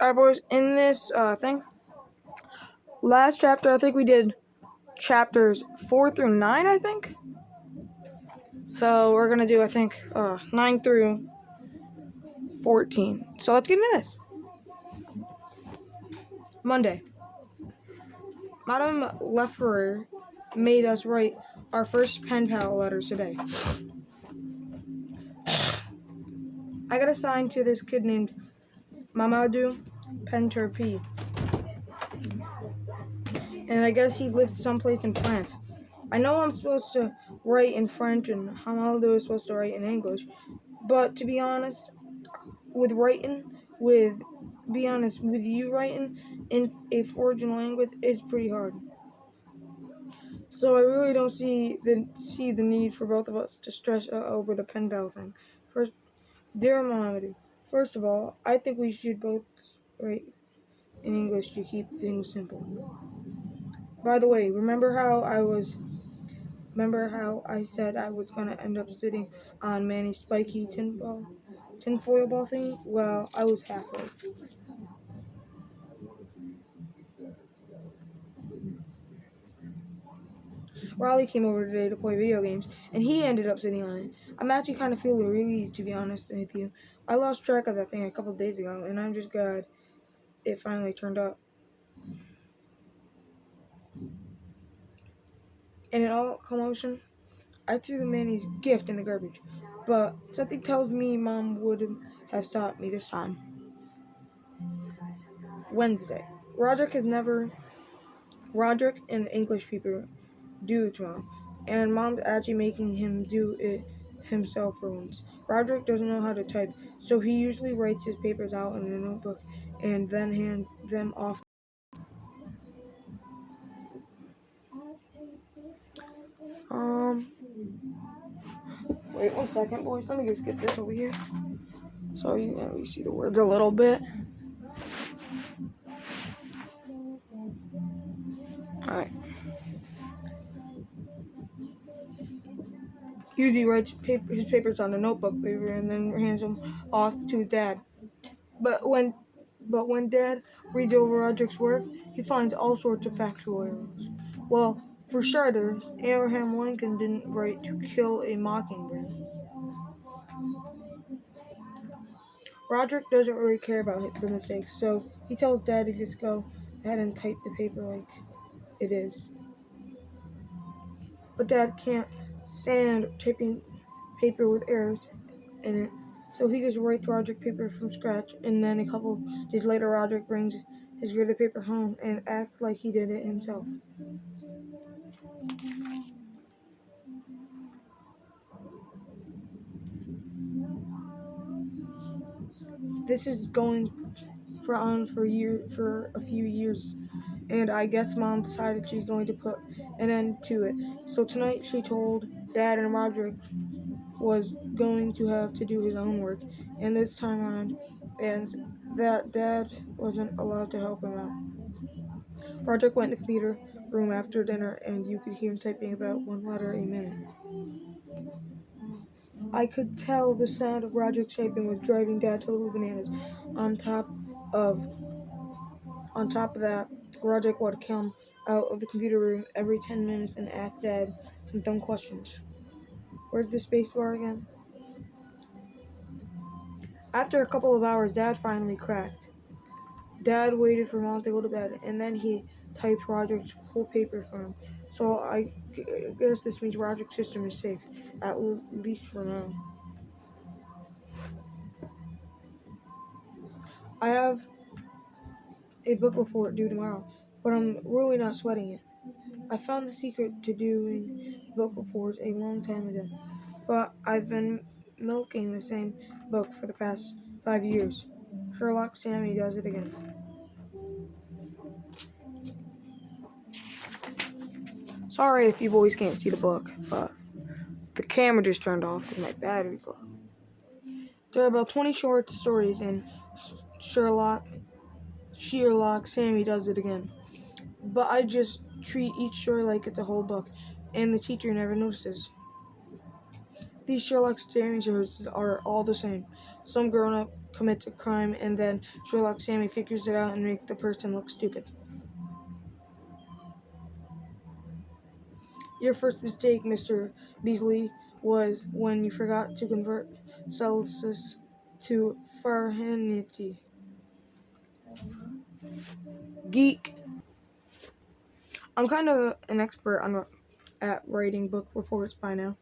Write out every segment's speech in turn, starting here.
Alright, boys, in this last chapter, I think we did chapters 4 through 9, I think. So we're going to do, 9 through 14. So let's get into this. Monday. Madame Lefferer made us write our first pen pal letters today. I got assigned to this kid named Mamadou Penterpi. And I guess he lived someplace in France. I know I'm supposed to write in French and Hamaldo is supposed to write in English, but to be honest, with you writing in a foreign language, it's pretty hard. So I really don't see the need for both of us to stress over the pen pal thing. First, dear Mohammed, first of all, I think we should both write in English to keep things simple. By the way, remember how I said I was gonna end up sitting on Manny's spiky tinfoil ball thingy? Well, I was half right. Raleigh came over today to play video games, and he ended up sitting on it. I'm actually kind of feeling relieved, to be honest with you. I lost track of that thing a couple days ago, and I'm just glad it finally turned up. And in all commotion, I threw the Manny's gift in the garbage, but something tells me Mom would have stopped me this time. Wednesday. Roderick and English people do tomorrow, and Mom's actually making him do it himself for once. Roderick doesn't know how to type, so he usually writes his papers out in a notebook and then hands them off. Wait 1 second, boys. Let me just get this over here so you can at least see the words a little bit. Alright. Usually writes his papers on a notebook paper and then hands them off to his dad. But when Dad reads over Roderick's work, he finds all sorts of factual errors. Well, for starters, Abraham Lincoln didn't write to kill a mockingbird. Roderick doesn't really care about the mistakes, so he tells Dad to just go ahead and type the paper like it is. But Dad can't stand typing paper with errors in it, so he just writes Roderick paper from scratch, and then a couple days later Roderick brings his graded paper home and acts like he did it himself. This is going for a few years, and I guess Mom decided she's going to put an end to it. So tonight she told Dad and Roderick was going to have to do his own work, and this time around, and that Dad wasn't allowed to help him out. Roderick went in the computer room after dinner, and you could hear him typing about 1 letter a minute. I could tell the sound of Roderick typing was driving Dad totally bananas. On top of that, Roderick would come out of the computer room every 10 minutes and ask Dad some dumb questions. Where's the space bar again? After a couple of hours, Dad finally cracked. Dad waited for Mom to go to bed, and then he typed Roderick's whole paper for him. So I guess this means Roderick's system is safe, at least for now. I have a book report due tomorrow, but I'm really not sweating it. I found the secret to doing book reports a long time ago, but I've been milking the same book for the past 5 years. Sherlock Sammy does it again. Sorry if you boys can't see the book, but the camera just turned off because my battery's low. There are about 20 short stories in Sherlock Sammy does it again. But I just treat each story like it's a whole book, and the teacher never notices. These Sherlock Sammy shows are all the same. Some grown up commits a crime, and then Sherlock Sammy figures it out and makes the person look stupid. Your first mistake, Mr. Beasley, was when you forgot to convert Celsius to Fahrenheit. Geek. I'm kind of an expert at writing book reports by now.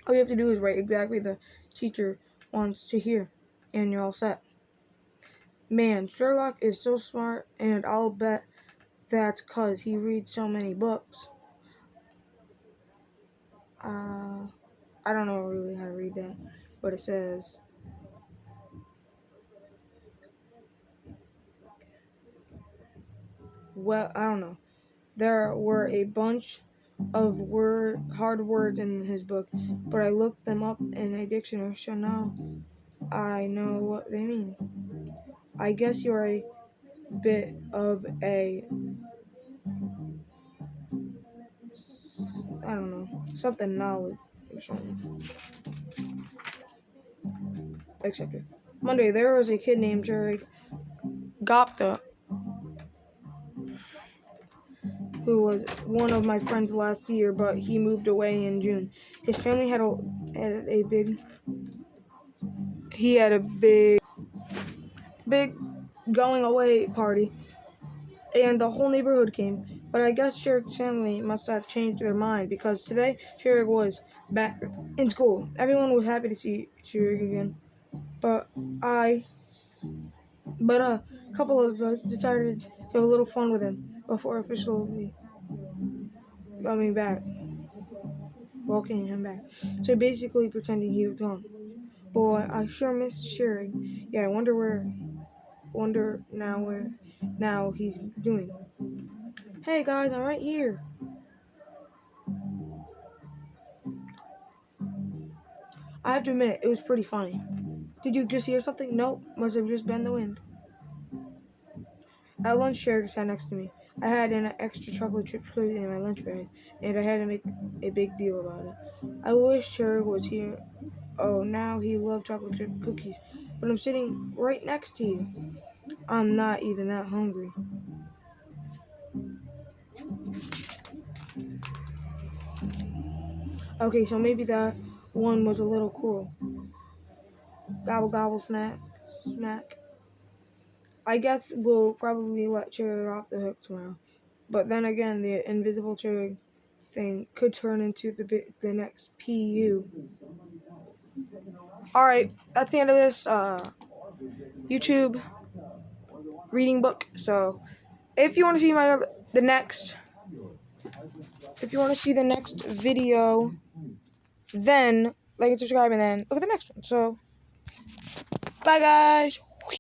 All you have to do is write exactly the teacher wants to hear, and you're all set. Man, Sherlock is so smart, and I'll bet that's 'cause he reads so many books. I don't know really how to read that, but it says, well, I don't know. There were a bunch of hard words in his book, but I looked them up in a dictionary, so now I know what they mean. I guess you're a bit of a, I don't know, something knowledge or something. Accepted. Monday, there was a kid named Jerry Gopta who was one of my friends last year, but he moved away in June. His family had a big going away party, and the whole neighborhood came. But I guess Sherrick's family must have changed their mind, because today Sherrick was back in school. Everyone was happy to see Sherrick again, but a couple of us decided to have a little fun with him before officially welcoming him back. So basically pretending he was gone. Boy, I sure missed Sherrick. Yeah, I wonder now he's doing. Hey guys, I'm right here. I have to admit, it was pretty funny. Did you just hear something? Nope, must have just been the wind. At lunch, Sherrick sat next to me. I had an extra chocolate chip cookie in my lunch bag, and I had to make a big deal about it. I wish Sherrick was here. Oh, now he loved chocolate chip cookies, but I'm sitting right next to you. I'm not even that hungry. Okay, so maybe that one was a little cruel. Gobble gobble smack. I guess we'll probably let Cherry off the hook tomorrow. But then again, the invisible Cherry thing could turn into the next PU. Alright, that's the end of this YouTube reading book. So if you want to see if you want to see the next video, then like and subscribe, and then look at the next one. So bye guys.